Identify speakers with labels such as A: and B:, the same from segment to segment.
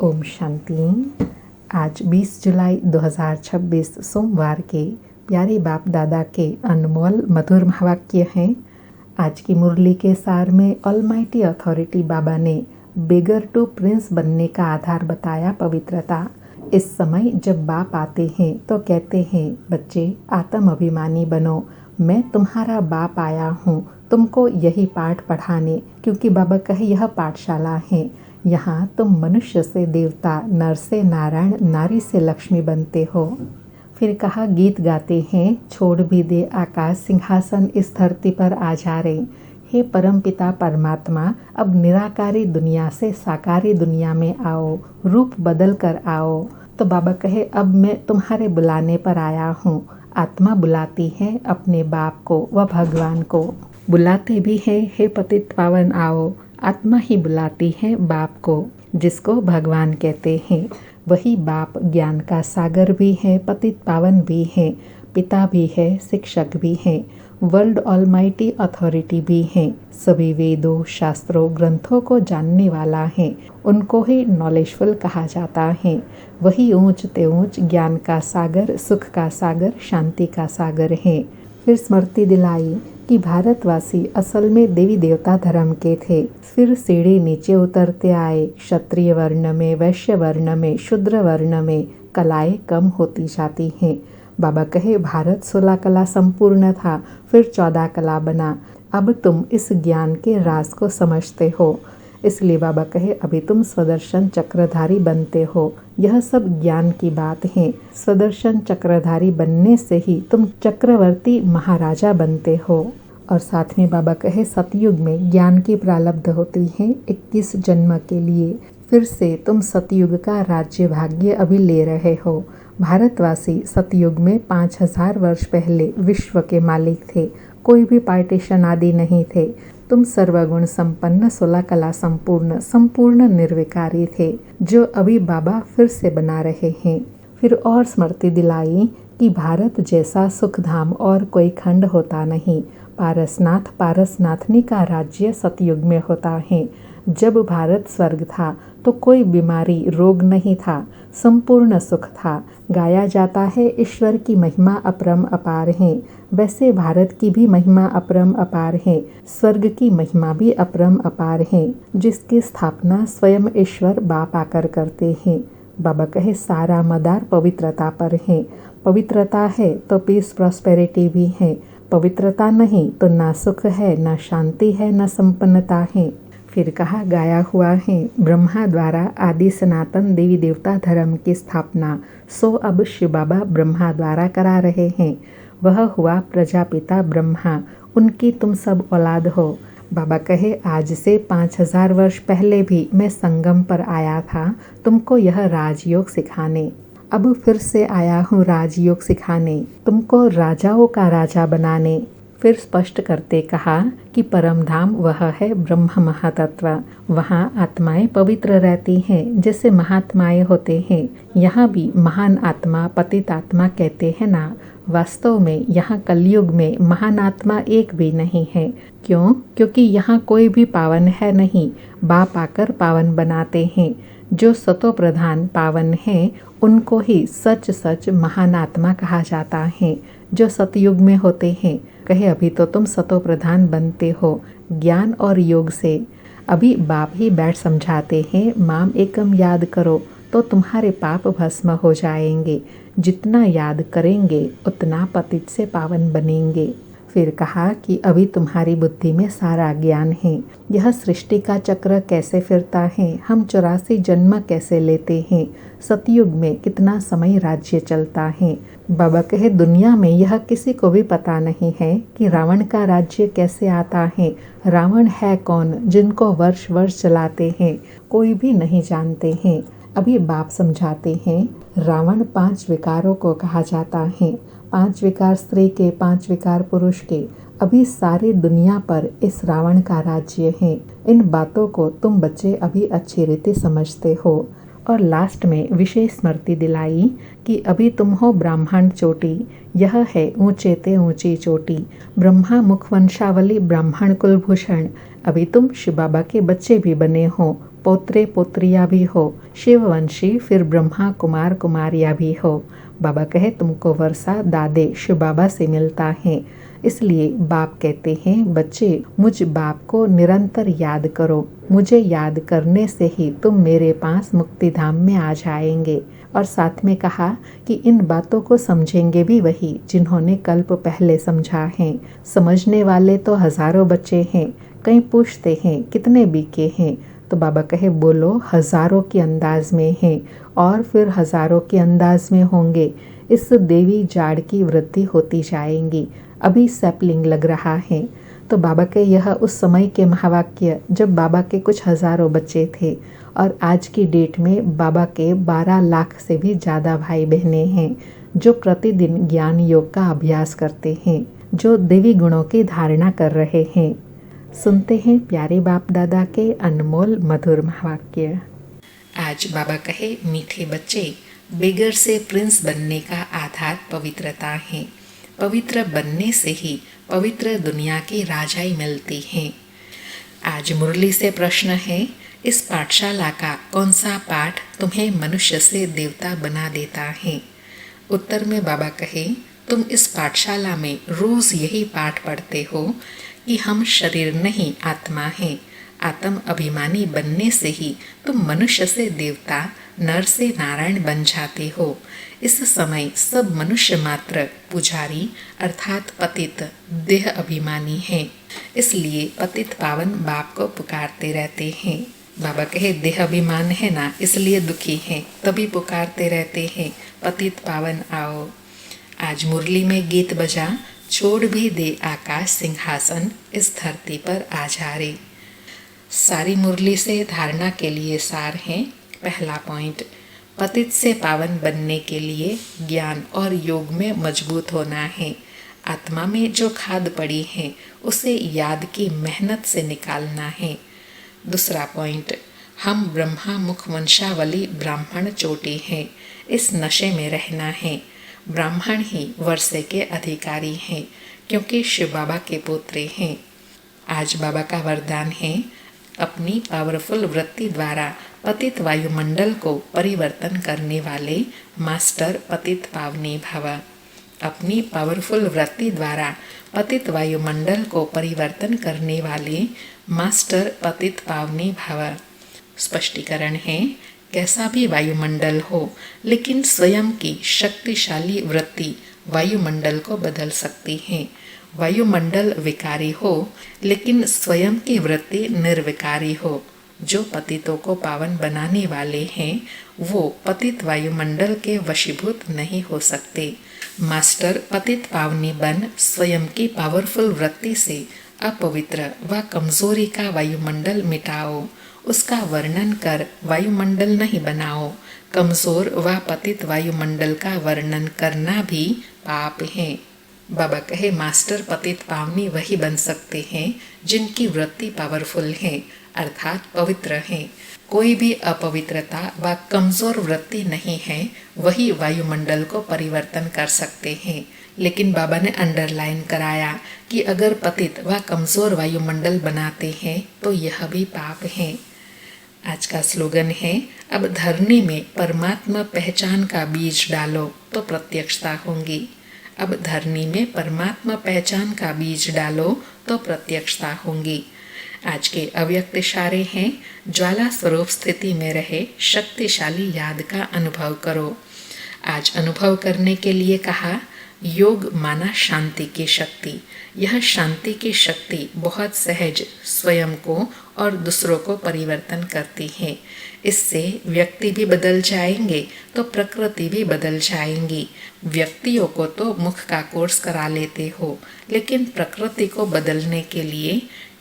A: ओम शांति। आज 20 जुलाई 2026 सोमवार के प्यारे बाप दादा के अनमोल मधुर महावाक्य हैं। आज की मुरली के सार में ऑलमाइटी अथॉरिटी बाबा ने बेगर टू प्रिंस बनने का आधार बताया पवित्रता। इस समय जब बाप आते हैं तो कहते हैं, बच्चे आत्म अभिमानी बनो, मैं तुम्हारा बाप आया हूँ तुमको यही पाठ पढ़ाने, क्योंकि बाबा कहे यह पाठशाला है। यहाँ तुम मनुष्य से देवता, नर से नारायण, नारी से लक्ष्मी बनते हो। फिर कहा गीत गाते हैं, छोड़ भी दे आकाश सिंहासन, इस धरती पर आ जा रे। हे परमपिता परमात्मा, अब निराकारी दुनिया से साकारी दुनिया में आओ, रूप बदल कर आओ। तो बाबा कहे अब मैं तुम्हारे बुलाने पर आया हूँ। आत्मा बुलाती है अपने बाप को व भगवान को, बुलाते भी है हे पतित पावन आओ। आत्मा ही बुलाती है बाप को, जिसको भगवान कहते हैं। वही बाप ज्ञान का सागर भी है, पतित पावन भी है, पिता भी है, शिक्षक भी है, वर्ल्ड ऑलमाइटी अथॉरिटी भी है। सभी वेदों, शास्त्रों, ग्रंथों को जानने वाला है, उनको ही नॉलेजफुल कहा जाता है। वही ऊंच ते ऊंच ज्ञान का सागर, सुख का सागर, शांति का सागर है। फिर स्मृति दिलाई कि भारतवासी असल में देवी देवता धर्म के थे। फिर सीढ़ी नीचे उतरते आए, क्षत्रिय वर्ण में, वैश्य वर्ण में, शूद्र वर्ण में कलाएं कम होती जाती हैं। बाबा कहे भारत 16 कला संपूर्ण था, फिर 14 कला बना। अब तुम इस ज्ञान के राज को समझते हो, इसलिए बाबा कहे अभी तुम स्वदर्शन चक्रधारी बनते हो। यह सब ज्ञान की बात है। स्वदर्शन चक्रधारी बनने से ही तुम चक्रवर्ती महाराजा बनते हो। और साथ में बाबा कहे सतयुग में ज्ञान की प्रारब्ध होती है 21 जन्म के लिए। फिर से तुम सतयुग का राज्य भाग्य अभी ले रहे हो। भारतवासी सतयुग में 5000 वर्ष पहले विश्व के मालिक थे, कोई भी पार्टीशन आदि नहीं थे। तुम सर्वगुण संपन्न, 16 कला संपूर्ण निर्विकारी थे, जो अभी बाबा फिर से बना रहे हैं। फिर और स्मृति दिलाई कि भारत जैसा सुखधाम और कोई खंड होता नहीं। पारसनाथ, पारसनाथनी का राज्य सतयुग में होता है। जब भारत स्वर्ग था तो कोई बीमारी, रोग नहीं था, संपूर्ण सुख था। गाया जाता है ईश्वर की महिमा अपरम अपार है, वैसे भारत की भी महिमा अपरम अपार है। स्वर्ग की महिमा भी अपरम अपार है, जिसकी स्थापना स्वयं ईश्वर बाप आकर करते हैं। बाबा कहे सारा मदार पवित्रता पर है। पवित्रता है तो पीस प्रॉस्पेरिटी भी है, पवित्रता नहीं तो ना सुख है, ना शांति है, ना संपन्नता है। फिर कहा गाया हुआ है ब्रह्मा द्वारा आदि सनातन देवी देवता धर्म की स्थापना, सो अब शिव बाबा ब्रह्मा द्वारा करा रहे हैं। वह हुआ प्रजापिता ब्रह्मा, उनकी तुम सब औलाद हो। बाबा कहे आज से 5000 वर्ष पहले भी मैं संगम पर आया था तुमको यह राजयोग सिखाने। अब फिर से आया हूँ राजयोग सिखाने, तुमको राजाओं का राजा बनाने। फिर स्पष्ट करते कहा कि परम धाम वह है ब्रह्म महातत्व। वहाँ आत्माएं पवित्र रहती हैं जैसे महात्माएं होते हैं। यहाँ भी महान आत्मा, पतित आत्मा कहते हैं ना। वास्तव में यहाँ कलयुग में महान आत्मा एक भी नहीं है। क्यों? क्योंकि यहाँ कोई भी पावन है नहीं, बाप आकर पावन बनाते हैं। जो सतो प्रधान पावन हैं उनको ही सच सच महान आत्मा कहा जाता है, जो सतयुग में होते हैं। कहे अभी तो तुम सतो प्रधान बनते हो ज्ञान और योग से। अभी बाप ही बैठ समझाते हैं माम एकम याद करो तो तुम्हारे पाप भस्म हो जाएंगे। जितना याद करेंगे उतना पतित से पावन बनेंगे। फिर कहा कि अभी तुम्हारी बुद्धि में सारा ज्ञान है। यह सृष्टि का चक्र कैसे फिरता है, हम 84 जन्म कैसे लेते हैं, सतयुग में कितना समय राज्य चलता है। बाबा कहे दुनिया में यह किसी को भी पता नहीं है कि रावण का राज्य कैसे आता है। रावण है कौन, जिनको वर्ष वर्ष चलाते हैं, कोई भी नहीं जानते हैं। अभी बाप समझाते हैं रावण 5 विकारों को कहा जाता है। 5 विकार स्त्री के, 5 विकार पुरुष के। अभी सारी दुनिया पर इस रावण का राज्य है। इन बातों को तुम बच्चे अभी अच्छी रीति समझते हो। और लास्ट में विशेष स्मृति दिलाई कि अभी तुम हो ब्राह्मण चोटी, यह है ऊंचे ते ऊंची चोटी। ब्रह्मा मुख वंशावली ब्राह्मण कुलभूषण। अभी तुम शिव बाबा के बच्चे भी बने हो, पोत्रे पोत्रियाँ भी हो, शिववंशी फिर ब्रह्मा कुमार कुमारियाँ भी हो। बाबा कहे तुमको वर्षा दादे शिव बाबा से मिलता है। इसलिए बाप कहते हैं बच्चे मुझ बाप को निरंतर याद करो। मुझे याद करने से ही तुम मेरे पास मुक्ति धाम में आ जाएंगे। और साथ में कहा कि इन बातों को समझेंगे भी वही जिन्होंने कल्प पहले समझा है। समझने वाले तो हजारों बच्चे हैं। कई पूछते हैं कितने बीके हैं, तो बाबा कहे बोलो हजारों के अंदाज में हैं और फिर हजारों के अंदाज में होंगे। इस देवी जाड़ की वृद्धि होती जाएंगी। अभी सैपलिंग लग रहा है। तो बाबा के यह उस समय के महावाक्य जब बाबा के कुछ हजारों बच्चे थे और आज की डेट में बाबा के 12 लाख से भी ज़्यादा भाई बहनें हैं जो प्रतिदिन ज्ञान योग का अभ्यास करते हैं, जो देवी गुणों की धारणा कर रहे हैं। सुनते हैं प्यारे बाप दादा के अनमोल मधुर महावाक्य।
B: आज बाबा कहे मीठे बच्चे, बेगर से प्रिंस बनने का आधार पवित्रता है। पवित्र बनने से ही पवित्र दुनिया की राजाई मिलती है। आज मुरली से प्रश्न है, इस पाठशाला का कौन सा पाठ तुम्हें मनुष्य से देवता बना देता है? उत्तर में बाबा कहे, तुम इस पाठशाला में रोज यही पाठ पढ़ते हो कि हम शरीर नहीं आत्मा हैं। आत्म अभिमानी बनने से ही तुम मनुष्य से देवता, नर से नारायण बन जाते हो। इस समय सब मनुष्य मात्र पुजारी अर्थात पतित देह अभिमानी हैं। इसलिए पतित पावन बाप को पुकारते रहते हैं। बाबा कहे देह अभिमान है ना, इसलिए दुखी हैं, तभी पुकारते रहते हैं पतित पावन आओ। आज मुरली में गीत बजा, छोड़ भी दे आकाश सिंहासन, इस धरती पर आ जा रे। सारी मुरली से धारणा के लिए सार है। पहला पॉइंट, पतित से पावन बनने के लिए ज्ञान और योग में मजबूत होना है। आत्मा में जो खाद पड़ी है उसे याद की मेहनत से निकालना है। दूसरा पॉइंट, हम ब्रह्मा मुख वंशावली ब्राह्मण चोटी हैं। इस नशे में रहना है। ब्राह्मण ही वर्षे के अधिकारी हैं क्योंकि शिव बाबा के पोत्रे हैं। आज बाबा का वरदान है, अपनी पावरफुल वृत्ति द्वारा पतित वायुमंडल को परिवर्तन करने वाले मास्टर पतित पावनी भव। अपनी पावरफुल वृत्ति द्वारा पतित वायुमंडल को परिवर्तन करने वाले मास्टर पतित पावनी भव। स्पष्टीकरण है, कैसा भी वायुमंडल हो लेकिन स्वयं की शक्तिशाली वृत्ति वायुमंडल को बदल सकती है। वायुमंडल विकारी हो लेकिन स्वयं की वृत्ति निर्विकारी हो। जो पतितों को पावन बनाने वाले हैं वो पतित वायुमंडल के वशीभूत नहीं हो सकते। मास्टर पतित पावनी बन स्वयं की पावरफुल वृत्ति से अपवित्र व कमजोरी का वायुमंडल मिटाओ। उसका वर्णन कर वायुमंडल नहीं बनाओ। कमजोर व पतित वायुमंडल का वर्णन करना भी पाप है। बाबा कहे मास्टर पतित पावनी वही बन सकते हैं जिनकी वृत्ति पावरफुल है अर्थात पवित्र है। कोई भी अपवित्रता व कमजोर वृत्ति नहीं है, वही वायुमंडल को परिवर्तन कर सकते हैं। लेकिन बाबा ने अंडरलाइन कराया कि अगर पतित व कमजोर वायुमंडल बनाते हैं तो यह भी पाप है। आज का स्लोगन है, अब धरनी में परमात्मा पहचान का बीज डालो तो प्रत्यक्षता होगी। अब धरनी में परमात्मा पहचान का बीज डालो तो प्रत्यक्षता होगी। आज के अव्यक्त इशारे हैं, ज्वाला स्वरूप स्थिति में रहे शक्तिशाली याद का अनुभव करो। आज अनुभव करने के लिए कहा, योग माना शांति की शक्ति। यह शांति की शक्ति बहुत सहज स्वयं को और दूसरों को परिवर्तन करती है। इससे व्यक्ति भी बदल जाएंगे तो प्रकृति भी बदल जाएंगी। व्यक्तियों को तो मुख का कोर्स करा लेते हो, लेकिन प्रकृति को बदलने के लिए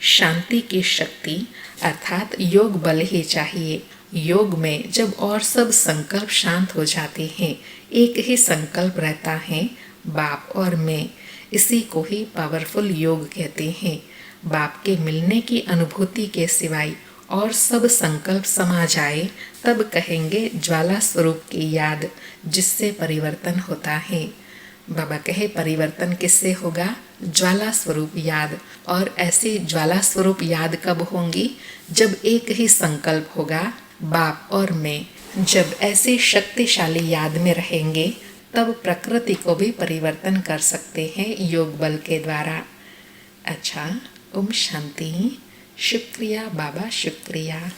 B: शांति की शक्ति अर्थात योग बल ही चाहिए। योग में जब और सब संकल्प शांत हो जाते हैं, एक ही संकल्प रहता है, बाप और मैं। इसी को ही पावरफुल योग कहते हैं। बाप के मिलने की अनुभूति के सिवाय और सब संकल्प समा जाए तब कहेंगे ज्वाला स्वरूप की याद, जिससे परिवर्तन होता है। बाबा कहे परिवर्तन किससे होगा? ज्वाला स्वरूप याद। और ऐसी ज्वाला स्वरूप याद कब होंगी? जब एक ही संकल्प होगा, बाप और मैं। जब ऐसे शक्तिशाली याद में रहेंगे तब प्रकृति को भी परिवर्तन कर सकते हैं योग बल के द्वारा। अच्छा, ओम शांति। शुक्रिया बाबा, शुक्रिया।